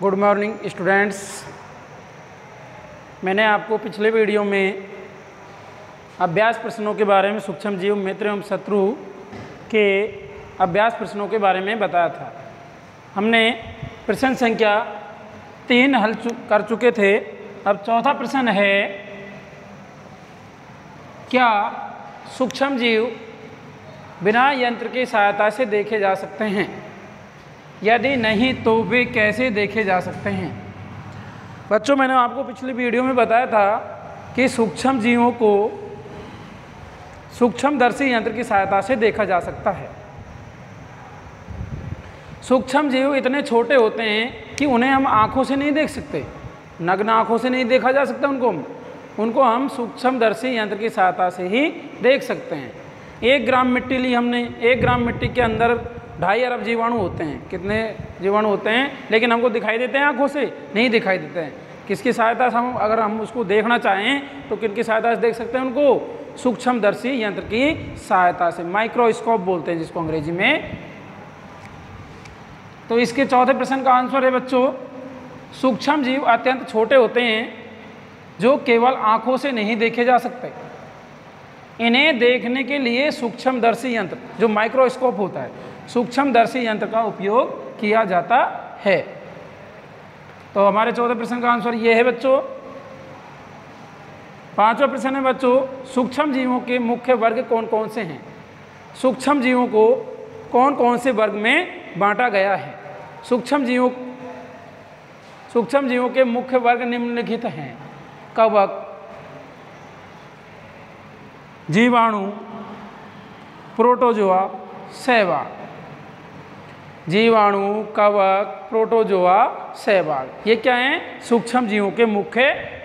Good morning students. मैंने आपको पिछले वीडियो में अभ्यास प्रश्नों के बारे में सूक्ष्म जीव मित्र एवं शत्रु के अभ्यास प्रश्नों के बारे में बताया था। हमने प्रश्न संख्या 3 हल कर चुके थे। अब चौथा प्रश्न है, क्या सूक्ष्म जीव बिना यंत्र की सहायता से देखे जा सकते हैं? यदि नहीं तो वे कैसे देखे जा सकते हैं? बच्चों, मैंने आपको पिछली वीडियो में बताया था कि सूक्ष्म जीवों को सूक्ष्मदर्शी यंत्र की सहायता से देखा जा सकता है। सूक्ष्म जीव इतने छोटे होते हैं कि उन्हें हम आँखों से नहीं देख सकते, नग्न आँखों से नहीं देखा जा सकता उनको हम सूक्ष्मदर्शी यंत्र की सहायता से ही देख सकते हैं। 1 ग्राम मिट्टी ली हमने, 1 ग्राम मिट्टी के अंदर 2.5 अरब जीवाणु होते हैं। कितने जीवाणु होते हैं? लेकिन हमको दिखाई देते हैं आँखों से? नहीं दिखाई देते हैं। किसकी सहायता से हम, अगर हम उसको देखना चाहें तो किनकी सहायता से देख सकते हैं उनको? सूक्ष्मदर्शी यंत्र की सहायता से, माइक्रोस्कोप बोलते हैं जिसको अंग्रेजी में। तो इसके चौथे प्रश्न का आंसर है बच्चों, सूक्ष्म जीव अत्यंत छोटे होते हैं जो केवल आँखों से नहीं देखे जा सकते। इन्हें देखने के लिए सूक्ष्मदर्शी यंत्र, जो माइक्रोस्कोप होता है, सूक्ष्मदर्शी यंत्र का उपयोग किया जाता है। तो हमारे चौथे प्रश्न का आंसर ये है बच्चों। पांचवा प्रश्न है बच्चों, सूक्ष्म जीवों के मुख्य वर्ग कौन कौन से हैं? सूक्ष्म जीवों को कौन कौन से वर्ग में बांटा गया है? सूक्ष्म जीवों के मुख्य वर्ग निम्नलिखित हैं: कवक, जीवाणु, प्रोटोजोआ, शैवाल। जीवाणु, कवक, प्रोटोजोआ, शैवाल, ये क्या हैं? सूक्ष्म जीवों के मुख्य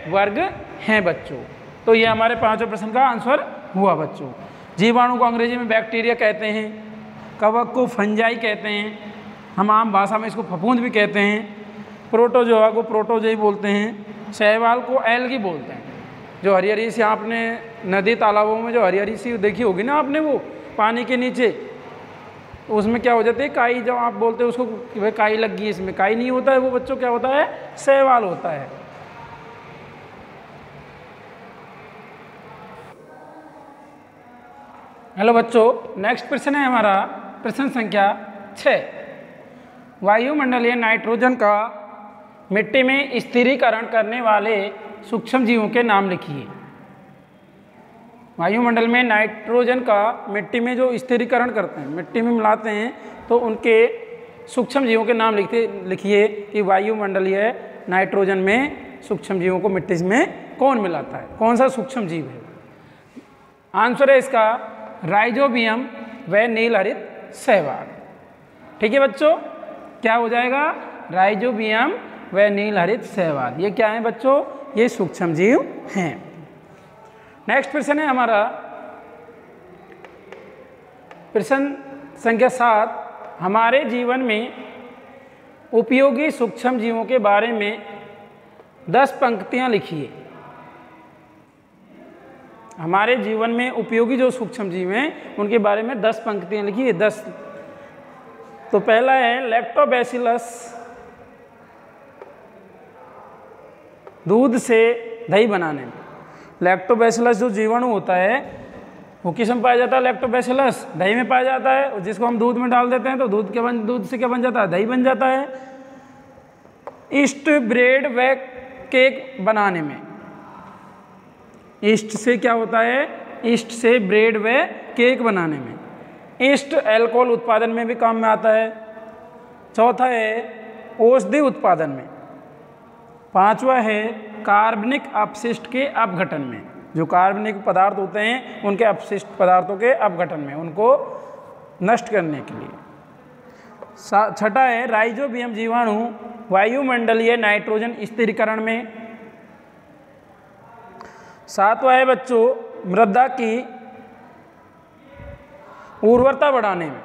वर्ग हैं बच्चों। तो ये हमारे पांचवें प्रश्न का आंसर हुआ बच्चों। जीवाणु को अंग्रेजी में बैक्टीरिया कहते हैं, कवक को फंजाई कहते हैं, हम आम भाषा में इसको फफूंद भी कहते हैं, प्रोटोजोआ को प्रोटोजोई बोलते हैं, शैवाल को एल्गी बोलते हैं। जो हरी हरी सी आपने नदी तालाबों में जो हरी हरी सी देखी होगी ना आपने, वो पानी के नीचे, उसमें क्या हो जाती है? काई। जब आप बोलते हैं उसको कि भाई काई लग गई, इसमें काई नहीं होता है वो बच्चों, क्या होता है? शैवाल होता है। हेलो बच्चों, नेक्स्ट प्रश्न है हमारा प्रश्न संख्या 6। वायुमंडलीय नाइट्रोजन का मिट्टी में स्थिरीकरण करने वाले सूक्ष्म जीवों के नाम लिखिए। वायुमंडल में नाइट्रोजन का मिट्टी में जो स्थिरीकरण करते हैं, मिट्टी में मिलाते हैं, तो उनके सूक्ष्म जीवों के नाम लिखिए कि वायुमंडलीय नाइट्रोजन में सूक्ष्म जीवों को मिट्टी में कौन मिलाता है, कौन सा सूक्ष्म जीव है? आंसर है इसका राइजोबियम व नीलहरित शैवाल। ठीक है बच्चों, क्या हो जाएगा? राइजोबियम व नीलहरित शैवाल। ये क्या है बच्चों? ये सूक्ष्म जीव हैं। नेक्स्ट प्रश्न है हमारा प्रश्न संख्या 7। हमारे जीवन में उपयोगी सूक्ष्म जीवों के बारे में 10 पंक्तियां लिखिए। हमारे जीवन में उपयोगी जो सूक्ष्म जीव हैं उनके बारे में 10 पंक्तियां लिखिए। 10। तो पहला है लैक्टोबैसिलस, दूध से दही बनाने में। लैक्टोबैसिलस जो जीवाणु होता है वो किस में पाया जाता है? लैक्टोबैसिलस दही में पाया जाता है, जिसको हम दूध में डाल देते हैं तो दूध से क्या बन जाता है? दही बन जाता है। ईस्ट, ब्रेड व केक बनाने में। ईस्ट से क्या होता है? ईस्ट से ब्रेड व केक बनाने में। ईस्ट अल्कोहल उत्पादन में भी काम में आता है। चौथा है औषधि उत्पादन में। पांचवा है कार्बनिक अपशिष्ट के अपघटन में। जो कार्बनिक पदार्थ होते हैं उनके अपशिष्ट पदार्थों के अपघटन में, उनको नष्ट करने के लिए। छठा है राइजोबियम जीवाणु वायुमंडलीय नाइट्रोजन स्थिरीकरण में। सातवां है बच्चों मृदा की उर्वरता बढ़ाने में।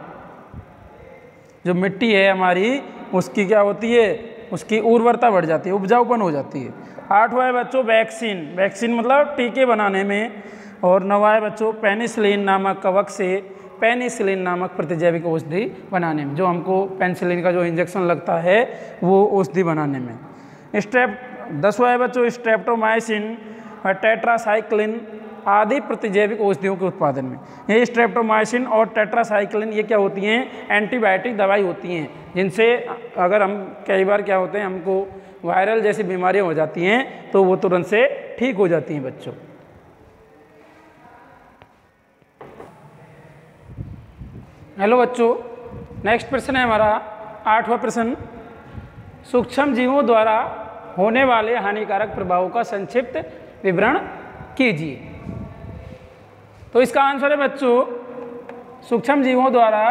जो मिट्टी है हमारी, उसकी क्या होती है? उसकी उर्वरता बढ़ जाती है, उपजाऊपन हो जाती है। आठवां है बच्चों वैक्सीन मतलब टीके बनाने में। और नौवां है बच्चों पेनिसिलिन नामक कवक से पेनिसिलिन नामक प्रतिजैविक औषधि बनाने में, जो हमको पेनिसिलिन का जो इंजेक्शन लगता है वो औषधि बनाने में। 10वां है बच्चों स्ट्रेप्टोमाइसिन और टेट्रासाइक्लिन आदि प्रतिजैविक औषधियों के उत्पादन में। ये स्ट्रेप्टोमाइसिन और टेट्रासाइक्लिन ये क्या होती हैं? एंटीबायोटिक दवाई होती हैं, जिनसे अगर हम कई बार क्या होते हैं हमको वायरल जैसी बीमारियां हो जाती हैं तो वो तुरंत से ठीक हो जाती हैं बच्चों। हेलो बच्चों, नेक्स्ट प्रश्न है हमारा 8वां प्रश्न, सूक्ष्म जीवों द्वारा होने वाले हानिकारक प्रभावों का संक्षिप्त विवरण कीजिए। तो इसका आंसर है बच्चों, सूक्ष्म जीवों द्वारा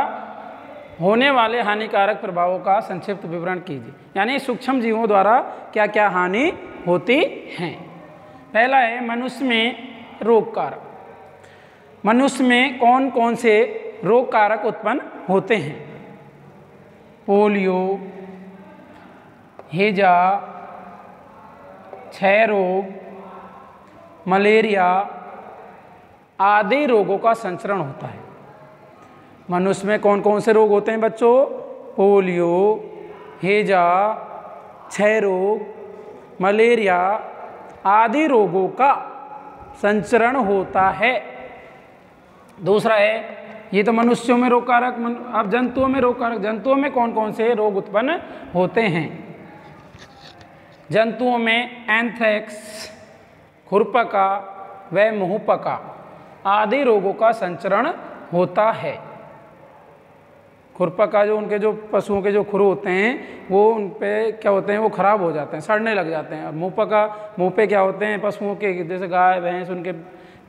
होने वाले हानिकारक प्रभावों का संक्षिप्त विवरण कीजिए। यानी सूक्ष्म जीवों द्वारा क्या क्या हानि होती हैं। पहला है मनुष्य में रोग कारक। मनुष्य में कौन कौन से रोग कारक उत्पन्न होते हैं? पोलियो, हैजा, क्षय रोग, मलेरिया आदि रोगों का संचरण होता है। मनुष्य में कौन कौन से रोग होते हैं बच्चों? पोलियो, हैजा, क्षय रोग, मलेरिया आदि रोगों का संचरण होता है। दूसरा है, ये तो मनुष्यों में रोग कारक। अब जंतुओं में रोग कारक, जंतुओं में कौन कौन से रोग उत्पन्न होते हैं? जंतुओं में एंथ्रेक्स, खुरपका व मुंहपका आदि रोगों का संचरण होता है। खुरपका जो उनके जो पशुओं के जो खुर होते हैं वो उन पे क्या होते हैं, वो खराब हो जाते हैं, सड़ने लग जाते हैं। और मुंहपका, मुंह पे क्या होते हैं पशुओं के, जैसे गाय भैंस, उनके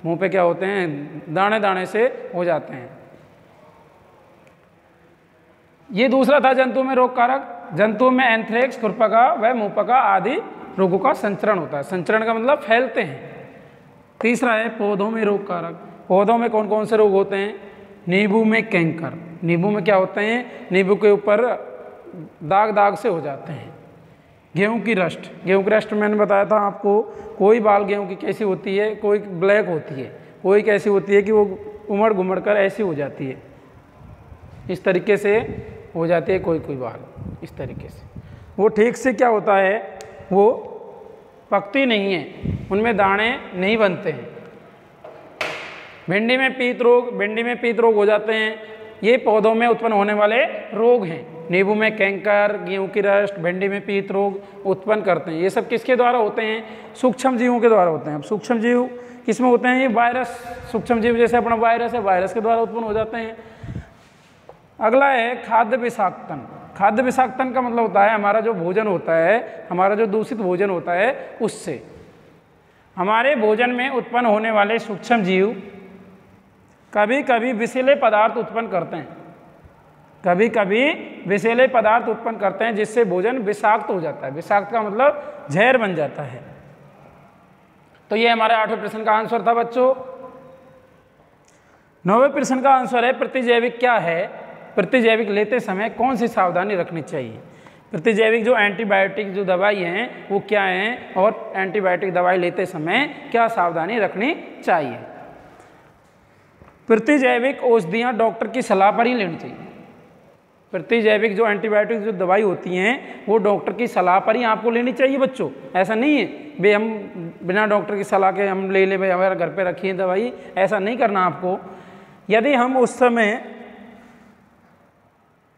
मुंह पे क्या होते हैं, दाने दाने से हो जाते हैं। ये दूसरा था जंतुओं में रोग कारक। जंतुओं में एंथ्रेक्स, खुरपका व मुंहपका आदि रोगों का संचरण होता है। संचरण का मतलब फैलते हैं। तीसरा है पौधों में रोग कारक। पौधों में कौन कौन से रोग होते हैं? नींबू में कैंकर। नींबू में क्या होते हैं? नींबू के ऊपर दाग दाग से हो जाते हैं। गेहूं की रस्ट, गेहूं की रस्ट मैंने बताया था आपको, कोई बाल गेहूं की कैसी होती है, कोई ब्लैक होती है, कोई कैसी होती है कि वो उमड़ घुमड़ कर ऐसी हो जाती है, इस तरीके से हो जाती है कोई कोई बाल इस तरीके से। वो ठीक से क्या होता है, वो पकती नहीं है, उनमें दाने नहीं बनते हैं। भिंडी में पीत रोग, भिंडी में पीत रोग हो जाते हैं। ये पौधों में उत्पन्न होने वाले रोग हैं। नींबू में कैंकर, गेहूं की रस्ट, भिंडी में पीत रोग उत्पन्न करते हैं। ये सब किसके द्वारा होते हैं? सूक्ष्म जीवों के द्वारा होते हैं। अब सूक्ष्म जीव किसमें होते हैं? ये वायरस, सूक्ष्म जीव जैसे अपना वायरस है, वायरस के द्वारा उत्पन्न हो जाते हैं। अगला है खाद्य विषाक्तन। खाद्य विषाक्तन का मतलब होता है हमारा जो भोजन होता है, हमारा जो दूषित भोजन होता है, उससे हमारे भोजन में उत्पन्न होने वाले सूक्ष्म जीव कभी कभी विषैले पदार्थ उत्पन्न करते हैं। कभी कभी विषैले पदार्थ उत्पन्न करते हैं जिससे भोजन विषाक्त हो जाता है। विषाक्त का मतलब जहर बन जाता है। तो ये हमारे 8वें प्रश्न का आंसर था बच्चों। 9वें प्रश्न का आंसर है प्रतिजैविक क्या है? प्रतिजैविक लेते समय कौन सी सावधानी रखनी चाहिए? प्रतिजैविक जो एंटीबायोटिक जो दवाई हैं वो क्या हैं, और एंटीबायोटिक दवाई लेते समय क्या सावधानी रखनी चाहिए? प्रतिजैविक औषधियाँ डॉक्टर की सलाह पर ही लेनी चाहिए। प्रतिजैविक जो एंटीबायोटिक जो दवाई होती हैं वो डॉक्टर की सलाह पर ही आपको लेनी चाहिए बच्चों। ऐसा नहीं है भाई हम बिना डॉक्टर की सलाह के हम ले भाई हमारे घर पे रखी है दवाई, ऐसा नहीं करना आपको। यदि हम उस समय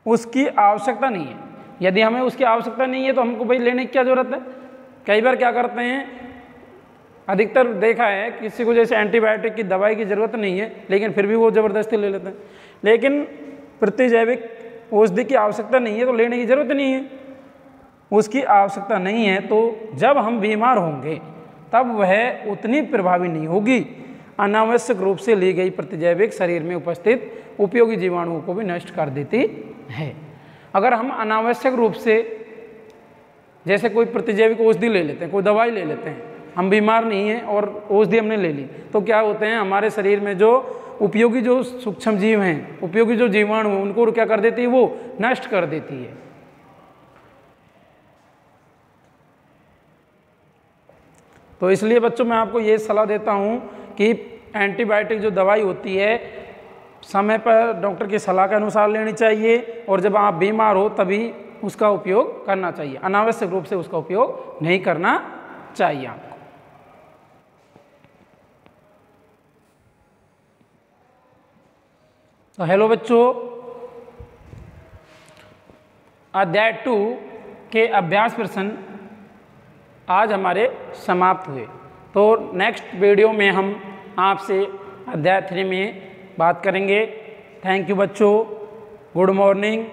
उसकी आवश्यकता नहीं है, यदि हमें उसकी आवश्यकता नहीं है तो हमको भाई लेने की क्या ज़रूरत है? कई बार क्या करते हैं, अधिकतर देखा है किसी को जैसे एंटीबायोटिक की दवाई की ज़रूरत नहीं है लेकिन फिर भी वो ज़बरदस्ती ले लेते हैं। लेकिन प्रतिजैविक औषधि की आवश्यकता नहीं है तो लेने की ज़रूरत नहीं है। उसकी आवश्यकता नहीं है तो जब हम बीमार होंगे तब वह उतनी प्रभावी नहीं होगी। अनावश्यक रूप से ली गई प्रतिजैविक शरीर में उपस्थित उपयोगी जीवाणुओं को भी नष्ट कर देती है। अगर हम अनावश्यक रूप से जैसे कोई प्रतिजैविक औषधि ले लेते हैं, कोई दवाई ले लेते हैं, हम बीमार नहीं हैं और औषधि हमने ले ली, तो क्या होते हैं हमारे शरीर में जो उपयोगी जो सूक्ष्म जीव हैं, उपयोगी जो जीवाणु हैं, उनको क्या कर देती है? वो नष्ट कर देती है। तो इसलिए बच्चों मैं आपको ये सलाह देता हूँ कि एंटीबायोटिक जो दवाई होती है समय पर डॉक्टर की सलाह के अनुसार लेनी चाहिए, और जब आप बीमार हो तभी उसका उपयोग करना चाहिए, अनावश्यक रूप से उसका उपयोग नहीं करना चाहिए आपको। तो हेलो बच्चों, अध्याय 2 के अभ्यास प्रश्न आज हमारे समाप्त हुए। तो नेक्स्ट वीडियो में हम आपसे अध्याय 3 में बात करेंगे। थैंक यू बच्चों, गुड मॉर्निंग।